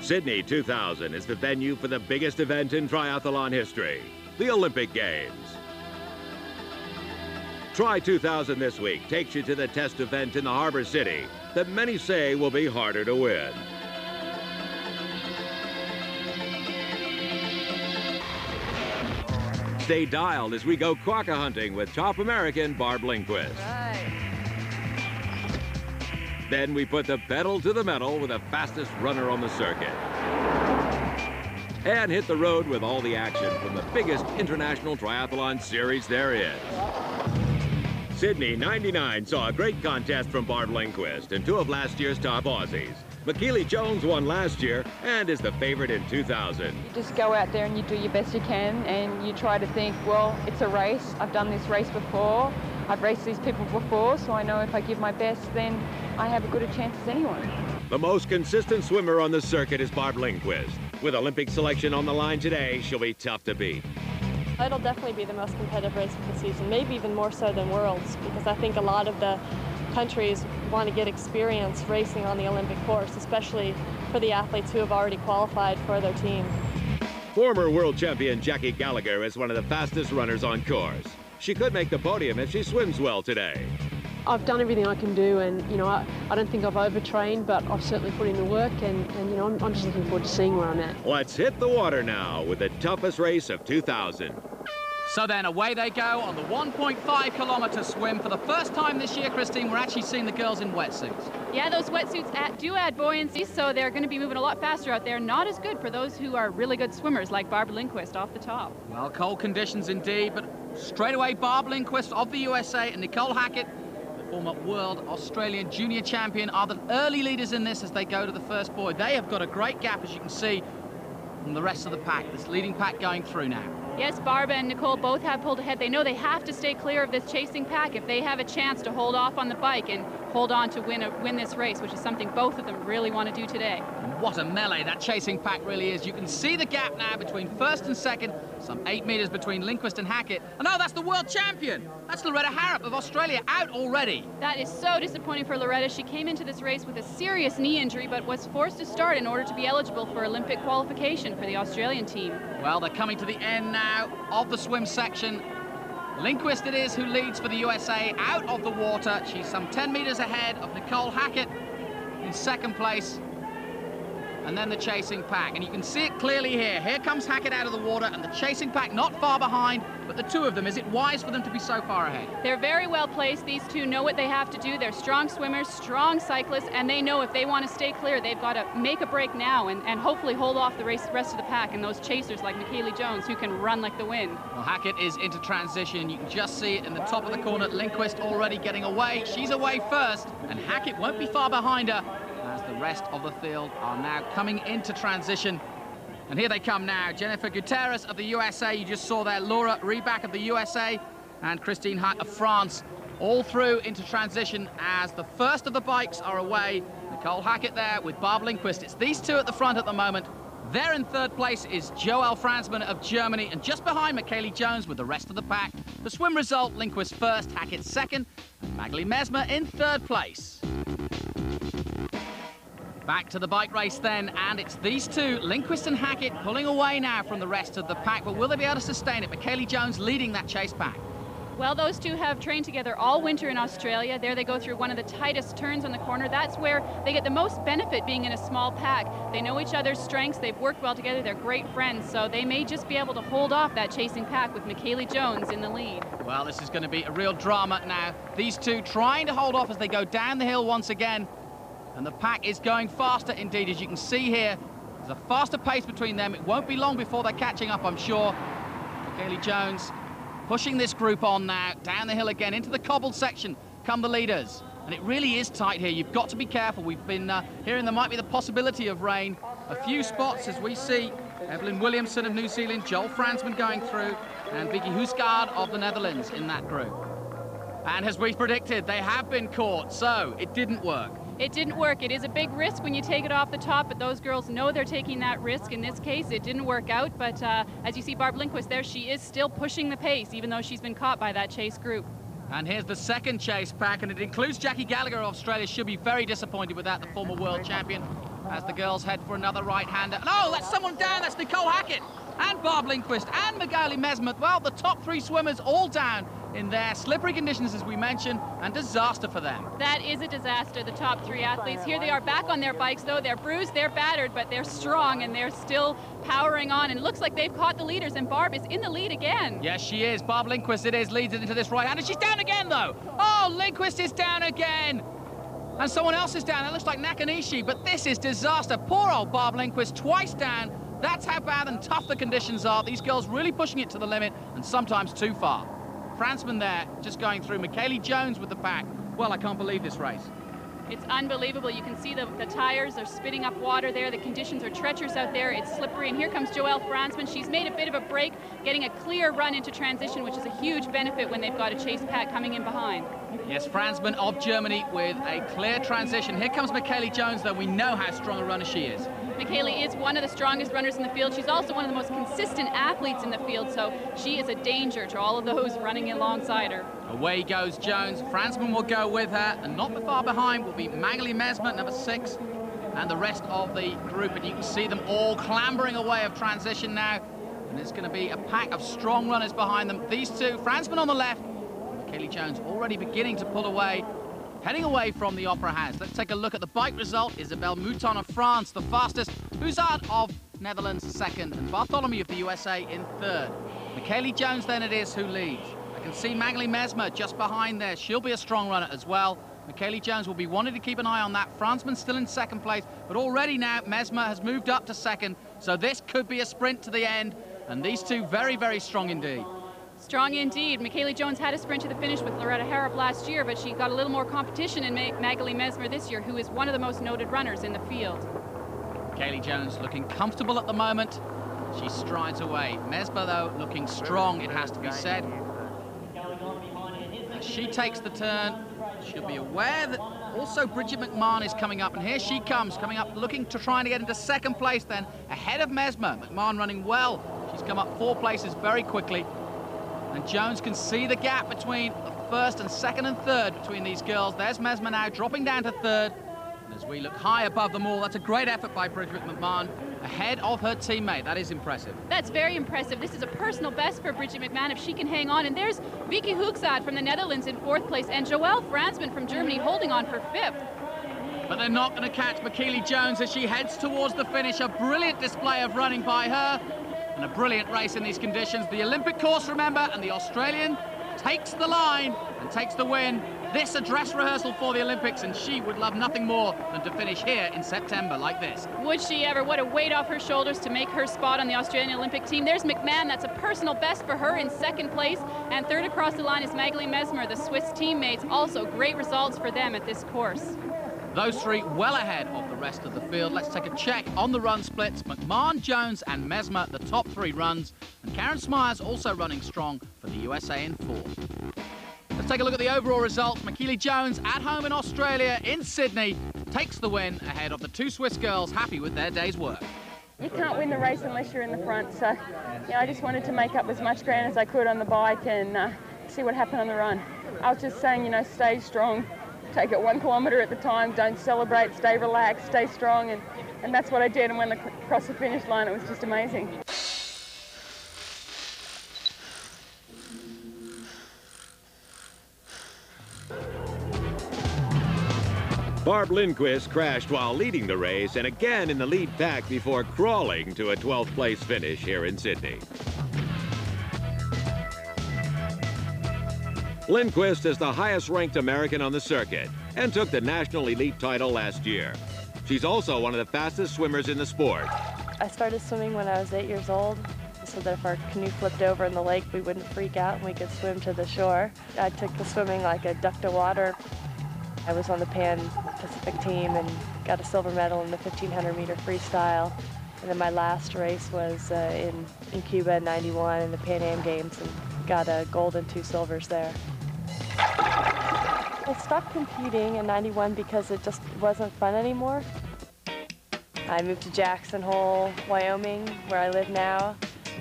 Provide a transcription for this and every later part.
Sydney 2000 is the venue for the biggest event in triathlon history, the Olympic Games. Tri 2000 this week takes you to the test event in the Harbor City that many say will be harder to win. Stay dialed as we go quokka hunting with top American Barb Lindquist. Right. Then we put the pedal to the metal with the fastest runner on the circuit. And hit the road with all the action from the biggest international triathlon series there is. Sydney 99 saw a great contest from Barb Lindquist and two of last year's top Aussies. McKeely Jones won last year and is the favorite in 2000. You just go out there and you do your best you can, and you try to think, well, it's a race. I've done this race before. I've raced these people before, so I know if I give my best, then I have as good a chance as anyone. The most consistent swimmer on the circuit is Barb Lindquist. With Olympic selection on the line today, she'll be tough to beat. It'll definitely be the most competitive race of the season, maybe even more so than Worlds, because I think a lot of the countries want to get experience racing on the Olympic course, especially for the athletes who have already qualified for their team. Former world champion Jackie Gallagher is one of the fastest runners on course. She could make the podium if she swims well today. I've done everything I can do, and you know, I don't think I've overtrained, but I've certainly put in the work, and you know, I'm just looking forward to seeing where I'm at. Let's hit the water now with the toughest race of 2000. So then away they go on the 1.5 kilometer swim. For the first time this year, Christine, we're actually seeing the girls in wetsuits. Yeah, those wetsuits do add buoyancy, so they're going to be moving a lot faster out there. Not as good for those who are really good swimmers like Barb Lindquist off the top. Well, cold conditions indeed, but straight away Barb Lindquist of the USA and Nicole Hackett, the former world Australian junior champion, are the early leaders in this as they go to the first buoy. They have got a great gap, as you can see, from the rest of the pack. This leading pack going through now. Yes, Barb and Nicole both have pulled ahead. They know they have to stay clear of this chasing pack if they have a chance to hold off on the bike and hold on to win this race, which is something both of them really want to do today. And what a melee that chasing pack really is. You can see the gap now between first and second, some 8 meters between Lindquist and Hackett. And oh, that's the world champion. That's Loretta Harrop of Australia out already. That is so disappointing for Loretta. She came into this race with a serious knee injury, but was forced to start in order to be eligible for Olympic qualification for the Australian team. Well, they're coming to the end now of the swim section. Lindquist it is who leads for the USA out of the water. She's some 10 meters ahead of Nicole Hackett in second place. And then the chasing pack. And you can see it clearly here. Here comes Hackett out of the water and the chasing pack not far behind. But the two of them, is it wise for them to be so far ahead? They're very well placed. These two know what they have to do. They're strong swimmers, strong cyclists, and they know if they want to stay clear, they've got to make a break now and hopefully hold off the rest of the pack and those chasers like McKeely Jones who can run like the wind. Well, Hackett is into transition. You can just see it in the top of the corner. Lindquist already getting away. She's away first, and Hackett won't be far behind her as the rest of the field are now coming into transition. And here they come now. Jennifer Gutierrez of the USA. You just saw there Laura Reback of the USA and Christine Hart of France. All through into transition as the first of the bikes are away. Nicole Hackett there with Barb Lindquist. It's these two at the front at the moment. There in third place is Joelle Franzmann of Germany, and just behind McKeely Jones with the rest of the pack. The swim result, Lindquist first, Hackett second, and Magali Mesmer in third place. Back to the bike race then, and it's these two, Lindquist and Hackett, pulling away now from the rest of the pack, but will they be able to sustain it? McKeely Jones leading that chase pack. Well, those two have trained together all winter in Australia. There they go through one of the tightest turns on the corner. That's where they get the most benefit being in a small pack. They know each other's strengths. They've worked well together. They're great friends, so they may just be able to hold off that chasing pack with McKeely Jones in the lead. Well, this is going to be a real drama now. These two trying to hold off as they go down the hill once again. And the pack is going faster indeed, as you can see here. There's a faster pace between them. It won't be long before they're catching up, I'm sure. McKeely Jones pushing this group on now. Down the hill again, into the cobbled section come the leaders. And it really is tight here. You've got to be careful. We've been hearing there might be the possibility of rain. A few spots as we see Evelyn Williamson of New Zealand, Joelle Franzmann going through, and Vicky Husgaard of the Netherlands in that group. And as we predicted, they have been caught, so it didn't work. It didn't work. It is a big risk when you take it off the top, but those girls know they're taking that risk. In this case, it didn't work out, but as you see Barb Lindquist there, she is still pushing the pace, even though she's been caught by that chase group. And here's the second chase pack, and it includes Jackie Gallagher of Australia. She'll be very disappointed with that, the former world champion. as the girls head for another right-hander. And oh, that's someone down. That's Nicole Hackett and Barb Lindquist and Magali Mesmer. Well, the top three swimmers all down in their slippery conditions, as we mentioned, and disaster for them. That is a disaster, the top three athletes. Here they are back on their bikes, though. They're bruised, they're battered, but they're strong, and they're still powering on. And it looks like they've caught the leaders, and Barb is in the lead again. Yes, she is. Barb Lindquist, it is, leads it into this right hand, and she's down again, though. Oh, Lindquist is down again. And someone else is down. It looks like Nakanishi, but this is disaster. Poor old Barb Lindquist, twice down. That's how bad and tough the conditions are. These girls really pushing it to the limit, and sometimes too far. Franzman there, just going through. Michaeli Jones with the pack. Well, I can't believe this race. It's unbelievable. You can see the tires are spitting up water there. The conditions are treacherous out there. It's slippery. And here comes Joelle Franzman. She's made a bit of a break, getting a clear run into transition, which is a huge benefit when they've got a chase pack coming in behind. Yes, Franzman of Germany with a clear transition. Here comes Michaeli Jones, though. We know how strong a runner she is. Michaeli is one of the strongest runners in the field. She's also one of the most consistent athletes in the field, so she is a danger to all of those running alongside her. Away goes Jones. Franzman will go with her, and not far behind will be Magali Mesmer, number 6, and the rest of the group. And you can see them all clambering away of transition now, and there's going to be a pack of strong runners behind them. These two, Franzman on the left, Michaeli Jones already beginning to pull away, heading away from the Opera House. Let's take a look at the bike result. Isabelle Mouton of France, the fastest. Hussard of Netherlands, 2nd. And Bartholomew of the USA in 3rd. Michaeli Jones, then, it is who leads. I can see Magali Mesmer just behind there. She'll be a strong runner as well. Michaeli Jones will be wanting to keep an eye on that. Franzman still in 2nd place. But already now, Mesmer has moved up to 2nd. So this could be a sprint to the end. And these two very, very strong indeed. Strong indeed. Michaeli Jones had a sprint to the finish with Loretta Harrop last year, but she got a little more competition in Magali Mesmer this year, who is one of the most noted runners in the field. Michaeli Jones looking comfortable at the moment. She strides away. Mesmer, though, looking strong, it has to be said. As she takes the turn, she'll be aware that also Bridget McMahon is coming up, and here she comes, coming up, looking to try and get into 2nd place then, ahead of Mesmer. McMahon running well. She's come up 4 places very quickly. And Jones can see the gap between the 1st and 2nd and 3rd between these girls. There's Mesmer now dropping down to 3rd. And as we look high above them all, that's a great effort by Bridget McMahon, ahead of her teammate. That is impressive. That's very impressive. This is a personal best for Bridget McMahon if she can hang on. And there's Vicky Hoeksad from the Netherlands in 4th place, and Joelle Franzman from Germany holding on for 5th. But they're not going to catch Michaeli Jones as she heads towards the finish. A brilliant display of running by her. And a brilliant race in these conditions. The Olympic course, remember, and the Australian takes the line and takes the win. This a dress rehearsal for the Olympics, and she would love nothing more than to finish here in September like this. Would she ever? What a weight off her shoulders to make her spot on the Australian Olympic team. There's McMahon. That's a personal best for her in 2nd place. And 3rd across the line is Magali Mesmer, the Swiss teammates. Also great results for them at this course. Those three well ahead of the rest of the field. Let's take a check on the run splits. McMahon, Jones and Mesmer, the top 3 runs. And Karen Smyers also running strong for the USA in 4th. Let's take a look at the overall results. Michaeli Jones at home in Australia, in Sydney, takes the win ahead of the 2 Swiss girls, happy with their day's work. You can't win the race unless you're in the front, so I just wanted to make up as much ground as I could on the bike and see what happened on the run. I was just saying, stay strong. Take it 1 kilometre at the time, don't celebrate, stay relaxed, stay strong, and that's what I did. And when I crossed the finish line, it was just amazing. Barb Lindquist crashed while leading the race and again in the lead pack before crawling to a 12th place finish here in Sydney. Lindquist is the highest-ranked American on the circuit and took the national elite title last year. She's also one of the fastest swimmers in the sport. I started swimming when I was 8 years old, so that if our canoe flipped over in the lake, we wouldn't freak out and we could swim to the shore. I took to swimming like a duck to water. I was on the Pan Pacific team and got a silver medal in the 1,500-meter freestyle. And then my last race was in Cuba in '91 in the Pan Am Games and got a gold and 2 silvers there. I stopped competing in '91 because it just wasn't fun anymore. I moved to Jackson Hole, Wyoming, where I live now,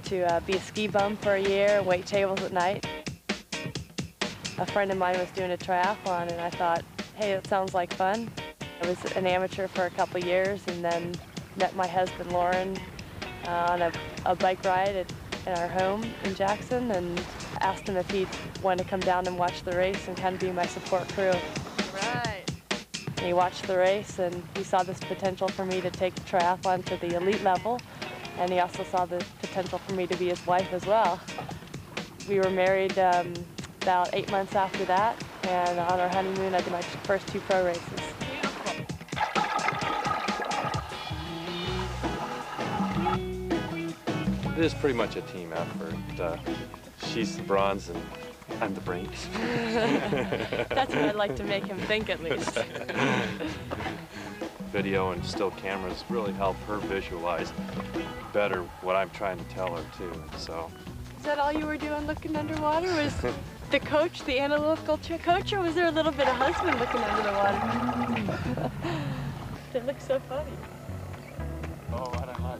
to be a ski bum for a year and wait tables at night. A friend of mine was doing a triathlon and I thought, hey, it sounds like fun. I was an amateur for a couple years and then met my husband Lauren on a bike ride in our home in Jackson, and asked him if he'd want to come down and watch the race and kind of be my support crew. Right. He watched the race and he saw this potential for me to take the triathlon to the elite level, and he also saw the potential for me to be his wife as well. We were married about 8 months after that, and on our honeymoon I did my first 2 pro races. It is pretty much a team effort. She's the bronze and I'm the brains. That's what I'd like to make him think, at least. Video and still cameras really help her visualize better what I'm trying to tell her too. So. Is that all you were doing, looking underwater? Was the coach, the analytical coach, or was there a little bit of husband looking under the water? It looks so funny. Oh, I don't know.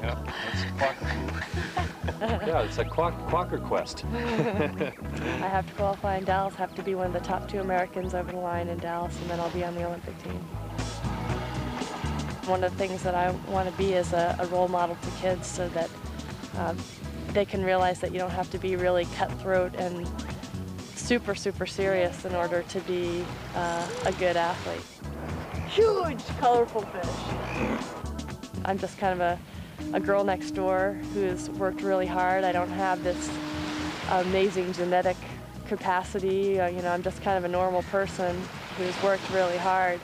Yeah, that's Quacker. Yeah, it's a Quacker quest. I have to qualify in Dallas, have to be one of the top 2 Americans over the line in Dallas, and then I'll be on the Olympic team. One of the things that I want to be is a role model to kids, so that they can realize that you don't have to be really cutthroat and super, super serious in order to be a good athlete. Huge, colorful fish. I'm just kind of a girl next door who's worked really hard. I don't have this amazing genetic capacity. You know, I'm just kind of a normal person who's worked really hard.